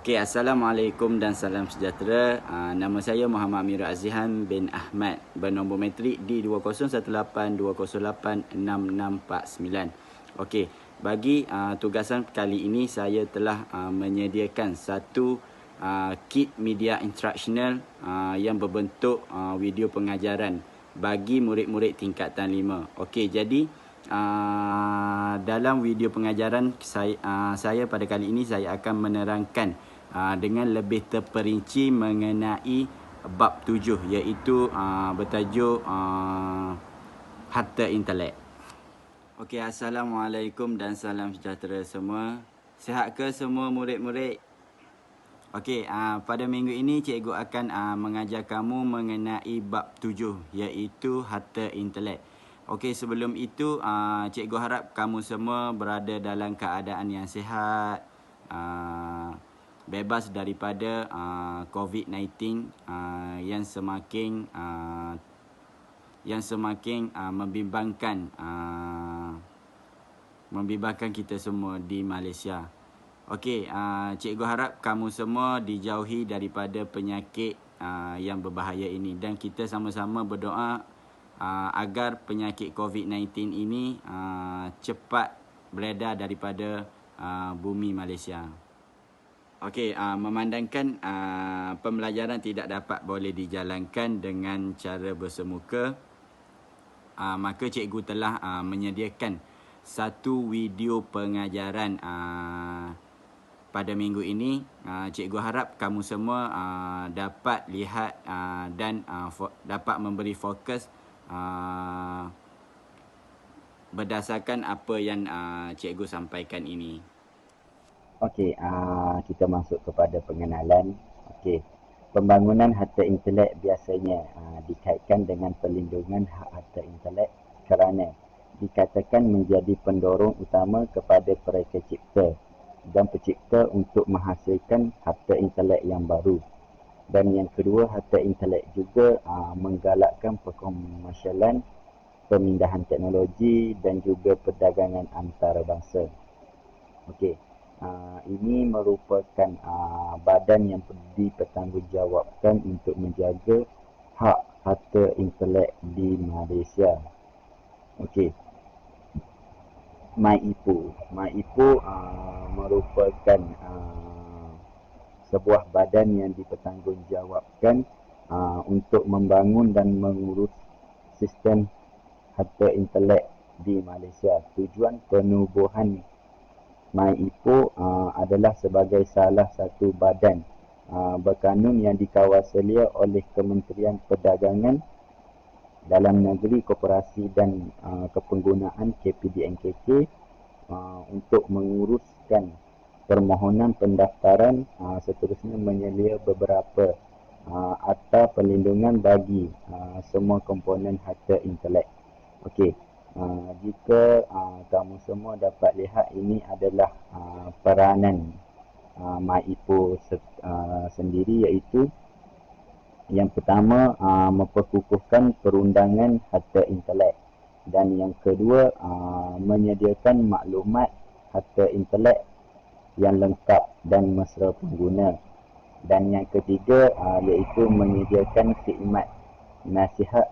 Okey, Assalamualaikum dan salam sejahtera. Nama saya Muhammad Amirul Azihan bin Ahmad, bernombor metrik D20182086649. Okey, bagi tugasan kali ini saya telah menyediakan satu kit media instructional yang berbentuk video pengajaran bagi murid-murid tingkatan 5. Okey, jadi dalam video pengajaran saya pada kali ini saya akan menerangkan dengan lebih terperinci mengenai bab 7, iaitu bertajuk harta intelek. Okey, Assalamualaikum dan salam sejahtera semua. Sihat ke semua murid-murid? Okey, pada minggu ini cikgu akan mengajar kamu mengenai bab 7, iaitu harta intelek. Okey, sebelum itu cikgu harap kamu semua berada dalam keadaan yang sihat, bebas daripada COVID-19 yang semakin membimbangkan kita semua di Malaysia. Okey, cikgu harap kamu semua dijauhi daripada penyakit yang berbahaya ini, dan kita sama-sama berdoa agar penyakit COVID-19 ini cepat beredar daripada bumi Malaysia. Okey, memandangkan pembelajaran tidak dapat boleh dijalankan dengan cara bersemuka, maka cikgu telah menyediakan satu video pengajaran pada minggu ini. Cikgu harap kamu semua dapat lihat dan dapat memberi fokus berdasarkan apa yang cikgu sampaikan ini. Okey, kita masuk kepada pengenalan. Okey, pembangunan harta intelek biasanya dikaitkan dengan perlindungan hak harta intelek kerana dikatakan menjadi pendorong utama kepada mereka cipta dan pencipta untuk menghasilkan harta intelek yang baru. Dan yang kedua, harta intelek juga menggalakkan perkomersialan, pemindahan teknologi dan juga perdagangan antarabangsa. Okey, ini merupakan badan yang dipertanggungjawabkan untuk menjaga hak harta intelek di Malaysia. Okey, MyIPO merupakan sebuah badan yang dipertanggungjawabkan untuk membangun dan mengurus sistem harta intelek di Malaysia. Tujuan penubuhan MyIPO adalah sebagai salah satu badan berkanun yang dikawasalia oleh Kementerian Perdagangan Dalam Negeri, Koperasi dan Kepenggunaan KPDNKK untuk menguruskan permohonan pendaftaran, seterusnya menyelia beberapa akta perlindungan bagi semua komponen harta intelek. Okey, jika kamu semua dapat lihat, ini adalah peranan MyIPO sendiri, iaitu yang pertama memperkukuhkan perundangan harta intelek, dan yang kedua menyediakan maklumat harta intelek yang lengkap dan mesra pengguna, dan yang ketiga iaitu menyediakan khidmat nasihat,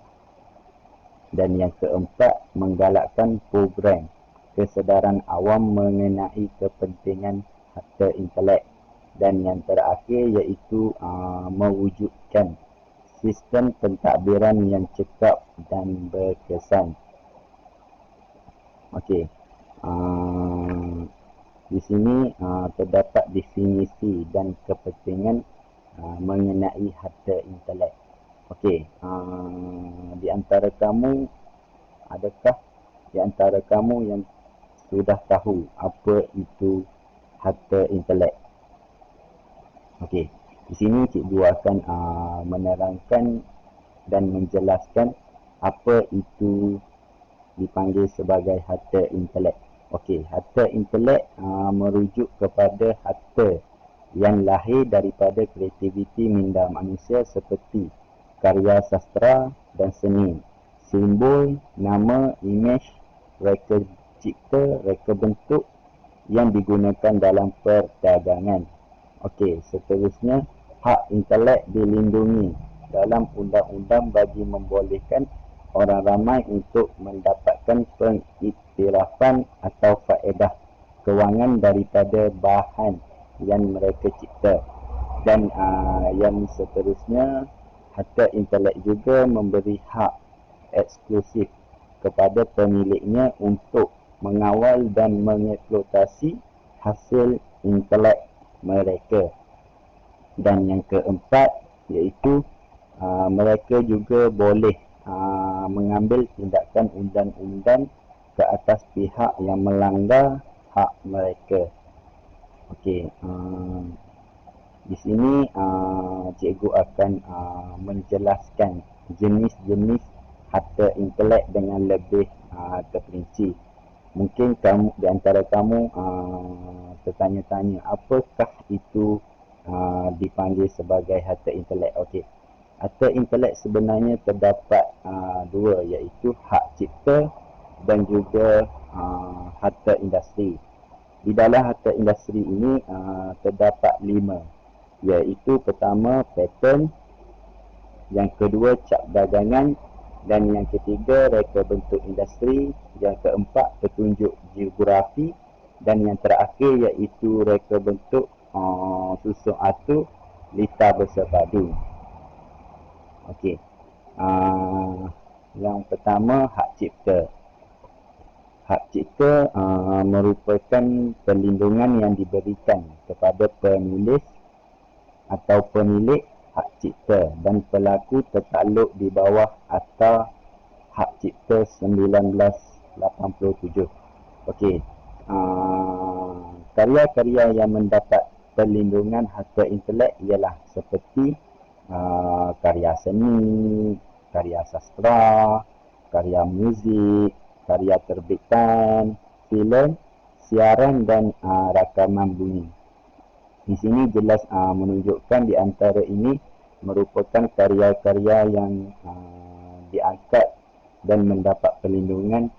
dan yang keempat menggalakkan program kesedaran awam mengenai kepentingan harta intelek, dan yang terakhir iaitu mewujudkan sistem pentadbiran yang cekap dan berkesan. Okey, di sini terdapat definisi dan kepentingan mengenai harta intelek. Okey, di antara kamu, adakah di antara kamu yang sudah tahu apa itu harta intelek? Okey, di sini cikgu akan menerangkan dan menjelaskan apa itu dipanggil sebagai harta intelek. Okey, harta intelek merujuk kepada harta yang lahir daripada kreativiti minda manusia seperti karya sastra dan seni, simbol, nama, imej, reka cipta, reka bentuk yang digunakan dalam perdagangan. Okey, seterusnya hak intelek dilindungi dalam undang-undang bagi membolehkan orang ramai untuk mendapatkan pengiktirafan atau faedah kewangan daripada bahan yang mereka cipta. Dan yang seterusnya, harta intelek juga memberi hak eksklusif kepada pemiliknya untuk mengawal dan mengeksploitasi hasil intelek mereka. Dan yang keempat iaitu mereka juga boleh mengambil tindakan undang-undang ke atas pihak yang melanggar hak mereka. Okey, di sini cikgu akan menjelaskan jenis-jenis harta intelek dengan lebih terperinci. Mungkin kamu di antara kamu tertanya-tanya apakah itu dipanggil sebagai harta intelek. Okey. Harta intelek sebenarnya terdapat dua, iaitu hak cipta dan juga harta industri. Di dalam harta industri ini terdapat 5, iaitu pertama paten, yang kedua cap dagangan, dan yang ketiga reka bentuk industri, yang keempat petunjuk geografi, dan yang terakhir iaitu reka bentuk susun atur lita bersepadu. Okey. Yang pertama hak cipta. Hak cipta merupakan perlindungan yang diberikan kepada penulis atau pemilik hak cipta dan pelaku tertakluk di bawah Akta Hak Cipta 1987. Okey. Karya-karya yang mendapat perlindungan harta intelek ialah seperti karya seni, karya sastra, karya muzik, karya terbitan, filem, siaran dan rakaman bunyi. Di sini jelas menunjukkan di antara ini merupakan karya-karya yang diangkat dan mendapat perlindungan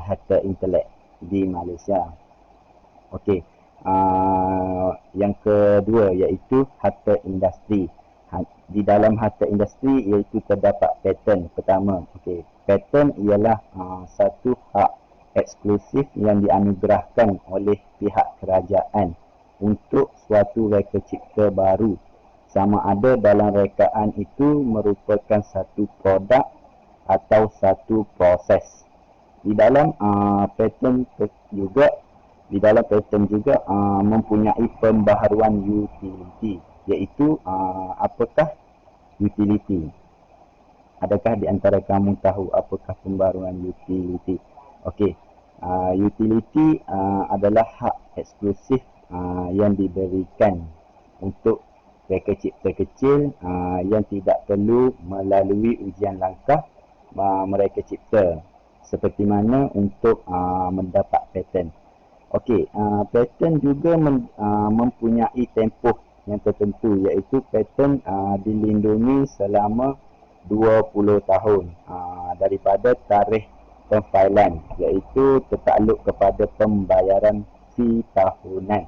harta intelek di Malaysia. Okey. Yang kedua iaitu harta industri. Di dalam harta industri iaitu terdapat paten pertama. Okey. Paten ialah satu hak eksklusif yang dianugerahkan oleh pihak kerajaan untuk suatu reka cipta baru, sama ada dalam rekaan itu merupakan satu produk atau satu proses. Di dalam paten juga mempunyai pembaharuan utility, iaitu apakah utility? Adakah di antara kamu tahu apakah pembaharuan utility? Okey. Utility adalah hak eksklusif yang diberikan untuk reka cipta kecil yang tidak perlu melalui ujian langkah mereka cipta, seperti mana untuk mendapat paten. Okey, paten juga mempunyai tempoh yang tertentu, iaitu paten dilindungi selama 20 tahun daripada tarikh pemfailan, iaitu tertakluk kepada pembayaran fee tahunan.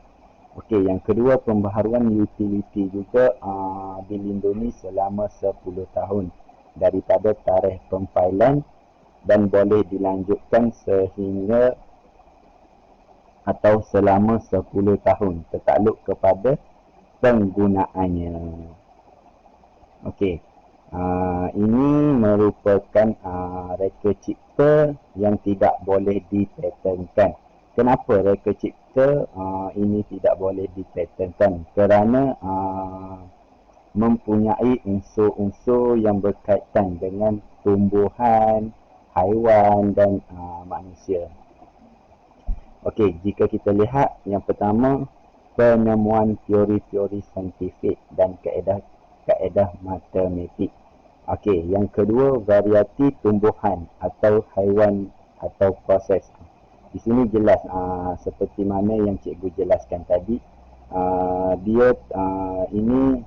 Okey, yang kedua pembaharuan utility juga dilindungi selama 10 tahun daripada tarikh pemfailan dan boleh dilanjutkan sehingga atau selama 10 tahun tertakluk kepada penggunaannya. Okey. Ini merupakan reka cipta yang tidak boleh dipatenkan. Kenapa reka cipta ini tidak boleh dipatenkan? Kerana mempunyai unsur-unsur yang berkaitan dengan tumbuhan, haiwan dan manusia. Okey, jika kita lihat yang pertama, penemuan teori-teori saintifik dan kaedah matematik. Okey, yang kedua, variati tumbuhan atau haiwan atau proses. Di sini jelas seperti mana yang cikgu jelaskan tadi, dia ini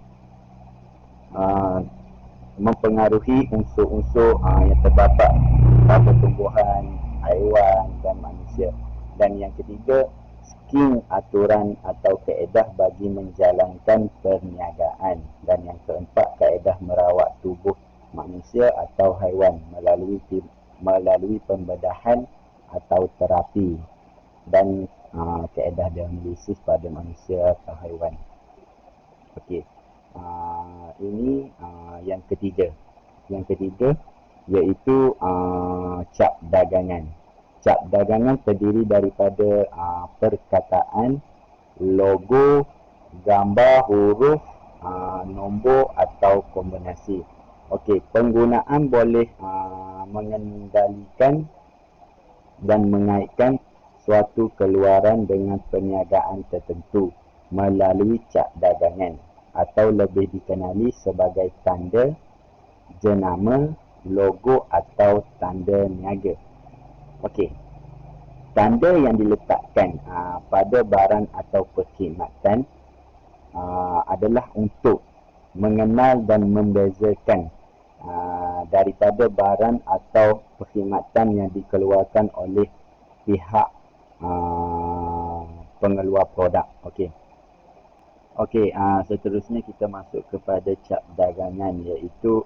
mempengaruhi unsur-unsur yang terdapat pada tumbuhan, haiwan dan manusia. Dan yang ketiga, ranking aturan atau kaedah bagi menjalankan perniagaan. Dan yang keempat, kaedah merawat tubuh manusia atau haiwan melalui pembedahan atau terapi. Dan kaedah diagnosis pada manusia atau haiwan. Okey. Ini yang ketiga. Yang ketiga iaitu cap dagangan. Cap dagangan terdiri daripada perkataan, logo, gambar, huruf, nombor atau kombinasi. Okey, penggunaan boleh mengendalikan dan mengaitkan suatu keluaran dengan perniagaan tertentu melalui cap dagangan atau lebih dikenali sebagai tanda, jenama, logo atau tanda niaga. Okey, tanda yang diletakkan pada barang atau perkhidmatan adalah untuk mengenal dan membezakan daripada barang atau perkhidmatan yang dikeluarkan oleh pihak pengeluar produk. Okey, seterusnya kita masuk kepada cap dagangan, iaitu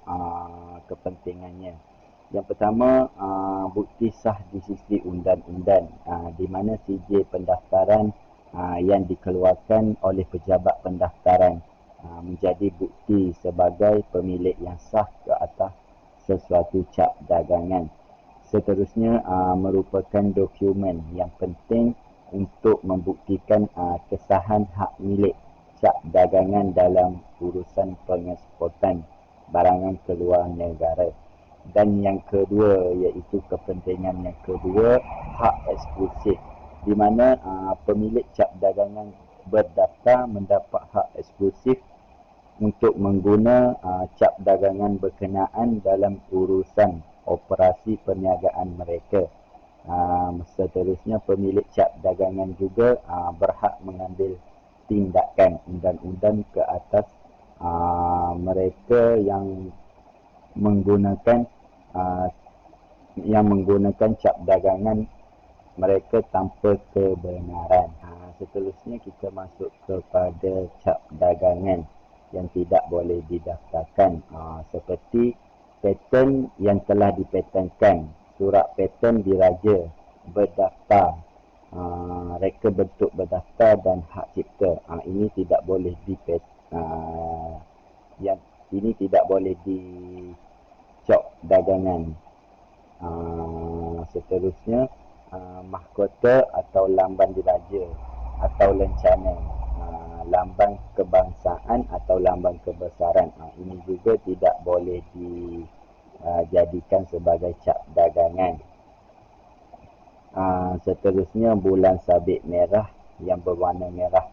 kepentingannya. Yang pertama, bukti sah di sisi undang-undang, di mana sijil pendaftaran yang dikeluarkan oleh pejabat pendaftaran menjadi bukti sebagai pemilik yang sah ke atas sesuatu cap dagangan. Seterusnya, merupakan dokumen yang penting untuk membuktikan kesahan hak milik cap dagangan dalam urusan pengeksportan barangan keluar negara. Dan yang kedua, iaitu kepentingan yang kedua, hak eksklusif, di mana pemilik cap dagangan berdaftar mendapat hak eksklusif untuk mengguna cap dagangan berkenaan dalam urusan operasi perniagaan mereka. Seterusnya, pemilik cap dagangan juga berhak mengambil tindakan undang-undang ke atas mereka yang menggunakan cap dagangan mereka tanpa kebenaran. Seterusnya kita masuk kepada cap dagangan yang tidak boleh didaftarkan, seperti paten yang telah dipatenkan, surat paten diraja, berdaftar, reka bentuk berdaftar dan hak cipta. Ini tidak boleh ini tidak boleh dicap dagangan. Seterusnya, mahkota atau lambang diraja atau lencana, lambang kebangsaan atau lambang kebesaran, ini juga tidak boleh dijadikan sebagai cap dagangan. Seterusnya, bulan sabit merah yang berwarna merah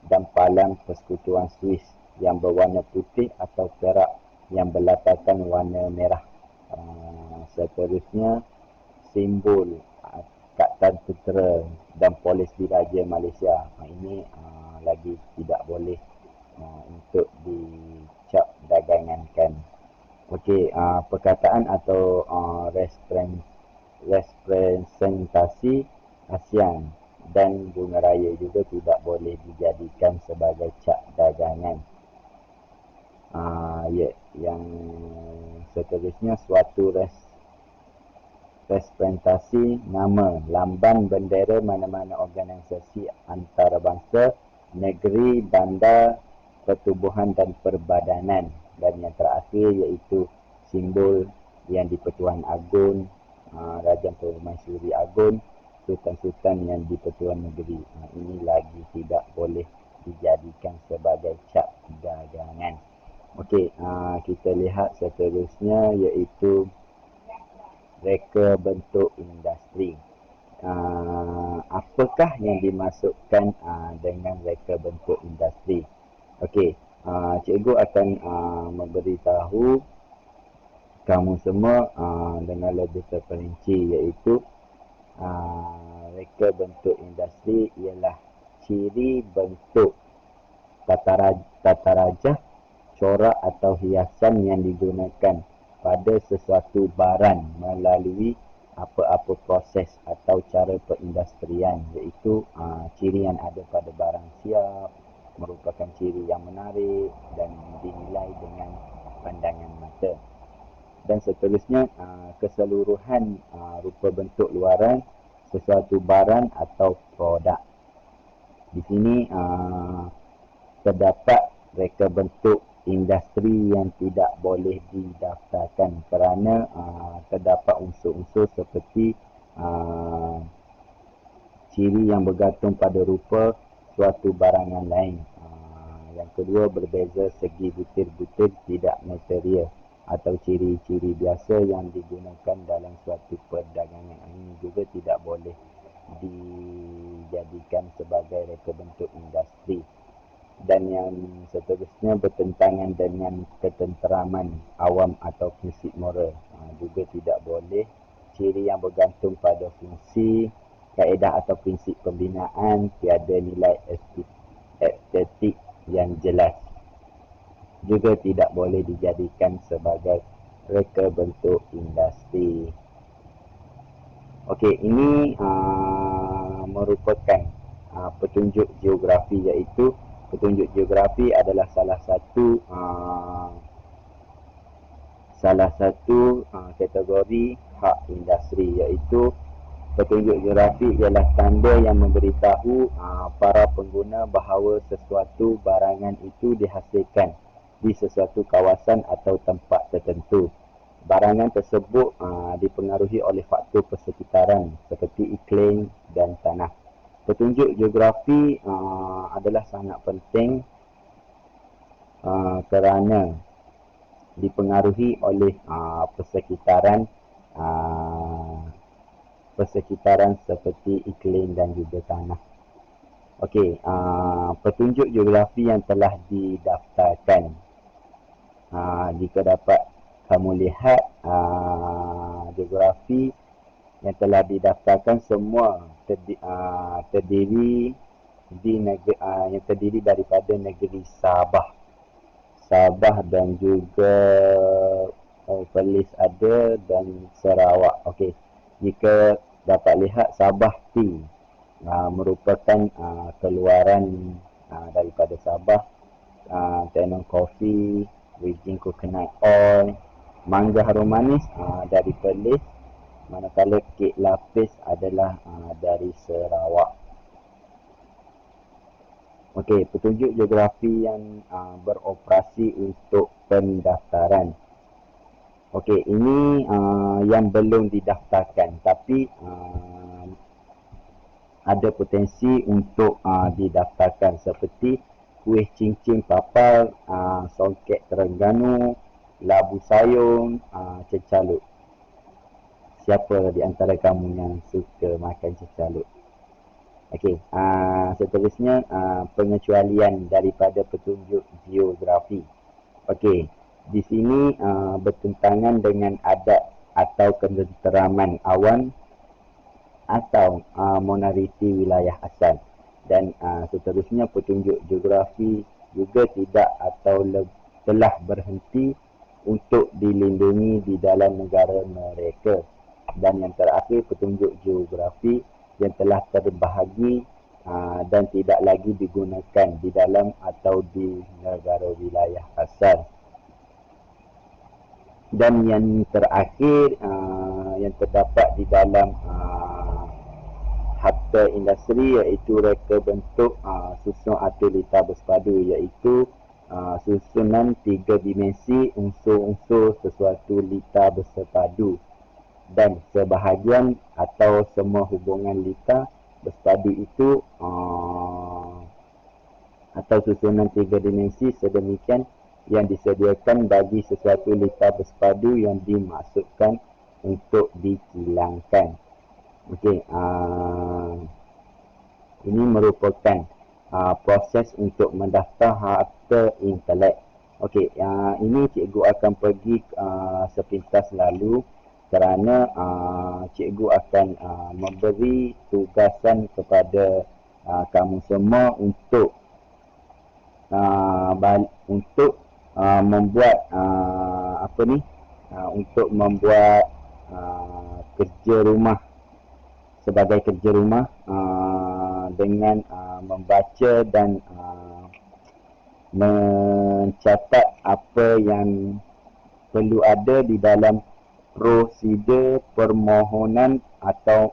dan palang persekutuan Swiss yang berwarna putih atau perak yang berlatarkan warna merah. Seterusnya, simbol Kapten Tentera dan Polis Diraja Malaysia. Ini lagi tidak boleh untuk dicap dagangankan. Okey, perkataan atau representasi ASEAN dan bunga raya juga tidak boleh dijadikan sebagai cap dagangan. Yang seterusnya, suatu representasi nama, lambang, bendera mana-mana organisasi antarabangsa, negeri, bandar, pertubuhan dan perbadanan. Dan yang terakhir iaitu simbol yang di-Pertuan Agong, Raja Permaisuri Agong, sultan-sultan yang di-Pertuan Negeri. Ini lagi tidak boleh dijadikan sebagai cap dagangan. Okey, kita lihat seterusnya iaitu reka bentuk industri. Apakah yang dimasukkan dengan reka bentuk industri? Okey, cikgu akan memberitahu kamu semua dengan lebih terperinci, iaitu reka bentuk industri ialah ciri bentuk tata rajah, corak atau hiasan yang digunakan pada sesuatu barang melalui apa-apa proses atau cara perindustrian, iaitu ciri yang ada pada barang siap, merupakan ciri yang menarik dan dinilai dengan pandangan mata. Dan seterusnya, keseluruhan rupa bentuk luaran sesuatu barang atau produk. Di sini terdapat reka bentuk industri yang tidak boleh didaftarkan kerana terdapat unsur-unsur seperti ciri yang bergantung pada rupa suatu barangan lain. Yang kedua, berbeza segi butir-butir tidak material atau ciri-ciri biasa yang digunakan dalam suatu perdagangan. Ini juga tidak boleh dijadikan sebagai reka bentuk industri. Dan yang seterusnya, bertentangan dengan ketenteraman awam atau prinsip moral. Juga tidak boleh. Ciri yang bergantung pada fungsi, kaedah atau prinsip pembinaan, tiada nilai estetik yang jelas, juga tidak boleh dijadikan sebagai reka bentuk industri. Okey, ini merupakan petunjuk geografi, iaitu petunjuk geografi adalah salah satu kategori hak industri, iaitu petunjuk geografi ialah tanda yang memberitahu para pengguna bahawa sesuatu barangan itu dihasilkan di sesuatu kawasan atau tempat tertentu. Barangan tersebut dipengaruhi oleh faktor persekitaran seperti iklim dan tanah. Petunjuk geografi adalah sangat penting kerana dipengaruhi oleh persekitaran seperti iklim dan juga tanah. Okey, petunjuk geografi yang telah didaftarkan. Jika dapat kamu lihat, geografi yang telah didaftarkan semua terdiri daripada negeri Sabah dan juga Perlis ada dan Sarawak. Okey, jika dapat lihat, Sabah Tea merupakan keluaran daripada Sabah, Tenon Coffee, Virgin Coconut Oil, Mangga Harum Manis dari Perlis, manakala kek lapis adalah dari Sarawak. Okey, petunjuk geografi yang beroperasi untuk pendaftaran. Okey, ini yang belum didaftarkan tapi ada potensi untuk didaftarkan, seperti kuih cincin papal, songket Terengganu, labu sayur, cecalut. Siapa di antara kamu yang suka makan cecalut? Okey, seterusnya pengecualian daripada petunjuk geografi. Okey, di sini bertentangan dengan adat atau ketenteraman awam atau monariti wilayah asal. Dan seterusnya, petunjuk geografi juga tidak atau telah berhenti untuk dilindungi di dalam negara mereka. Dan yang terakhir, petunjuk geografi yang telah terbahagi dan tidak lagi digunakan di dalam atau di negara wilayah asal. Dan yang terakhir, yang terdapat di dalam harta industri, iaitu reka bentuk susun atau lita bersepadu, iaitu susunan 3 dimensi unsur-unsur sesuatu lita bersepadu, dan sebahagian atau semua hubungan lita bersepadu itu atau susunan 3 dimensi sedemikian yang disediakan bagi sesuatu lita bersepadu yang dimaksudkan untuk dikilangkan. Okey, ini merupakan proses untuk mendaftar harta intelek. Okey, ini cikgu akan pergi sepintas lalu kerana cikgu akan memberi tugasan kepada kamu semua untuk membuat untuk membuat kerja rumah sebagai kerja rumah dengan membaca dan mencatat apa yang perlu ada di dalam prosedur permohonan atau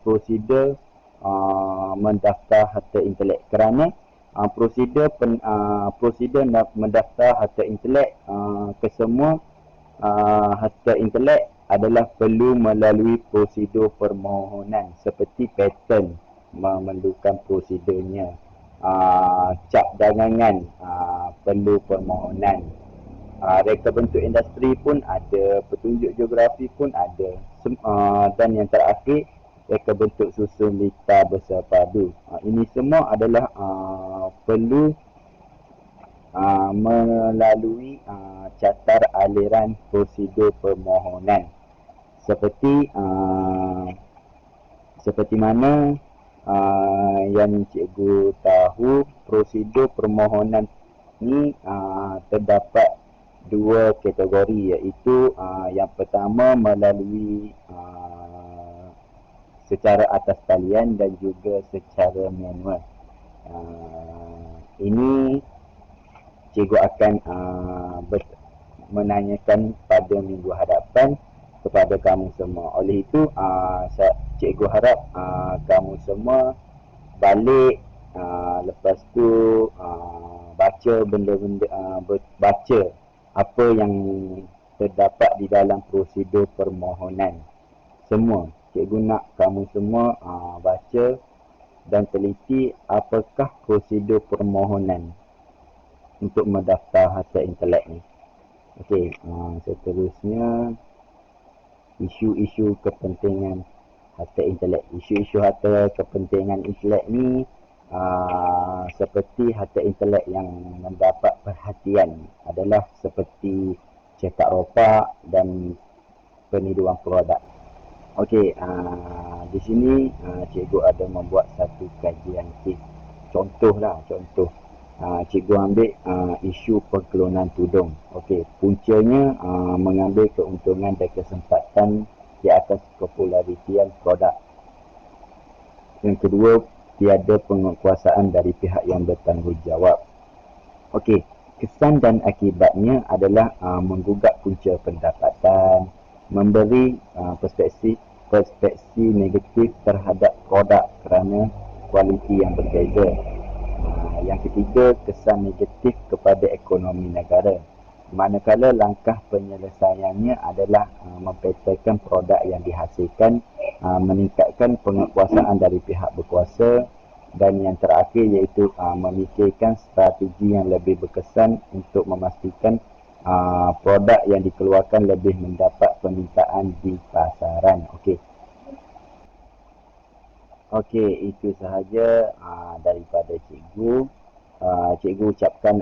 prosedur mendaftar harta intelek, kerana prosedur mendaftar harta intelek kesemua harta intelek adalah perlu melalui prosedur permohonan seperti paten memerlukan prosedurnya, cap dagangan perlu permohonan, reka bentuk industri pun ada, petunjuk geografi pun ada, dan yang terakhir reka bentuk susun lita bersepadu. Ini semua adalah perlu melalui catar aliran prosedur permohonan seperti mana yang cikgu tahu, prosedur permohonan ni terdapat dua kategori, iaitu yang pertama melalui secara atas talian dan juga secara manual. Ini cikgu akan menanyakan pada minggu hadapan kepada kamu semua. Oleh itu, cikgu harap kamu semua balik, lepas tu baca benda-benda, baca apa yang terdapat di dalam prosedur permohonan. Semua, cikgu nak kamu semua baca dan teliti apakah prosedur permohonan untuk mendaftar harta intelek ni. Okey, seterusnya isu-isu kepentingan harta intelek. Isu-isu harta kepentingan intelek ni seperti harta intelek yang mendapat perhatian adalah seperti cekak ropak dan peniruan produk. Okey, di sini cikgu ada membuat satu kajian kes. Contoh. Cikgu ambil isu perkelunan tudung. Okey, puncanya mengambil keuntungan dan kesempatan di atas kepolaritian produk. Yang kedua, tiada penguasaan dari pihak yang bertanggungjawab. Okey, kesan dan akibatnya adalah menggugat punca pendapatan, memberi perspektif negatif terhadap produk kerana kualiti yang berbeza. Yang ketiga, kesan negatif kepada ekonomi negara. Manakala langkah penyelesaiannya adalah mempetakan produk yang dihasilkan, meningkatkan penguasaan dari pihak berkuasa, dan yang terakhir iaitu memikirkan strategi yang lebih berkesan untuk memastikan produk yang dikeluarkan lebih mendapat permintaan di pasaran. Okey, itu sahaja daripada cikgu. Cikgu ucapkan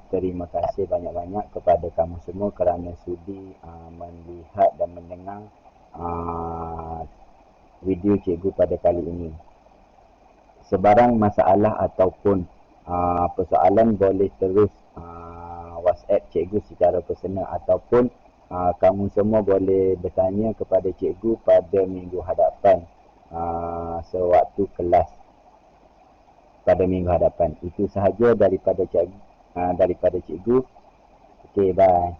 terima kasih banyak-banyak kepada kamu semua kerana sudi melihat dan mendengar video cikgu pada kali ini. Sebarang masalah ataupun persoalan boleh terus WhatsApp cikgu secara personal, ataupun kamu semua boleh bertanya kepada cikgu pada minggu hadapan sewaktu kelas pada minggu hadapan. Itu sahaja daripada cikgu. Okey, bye.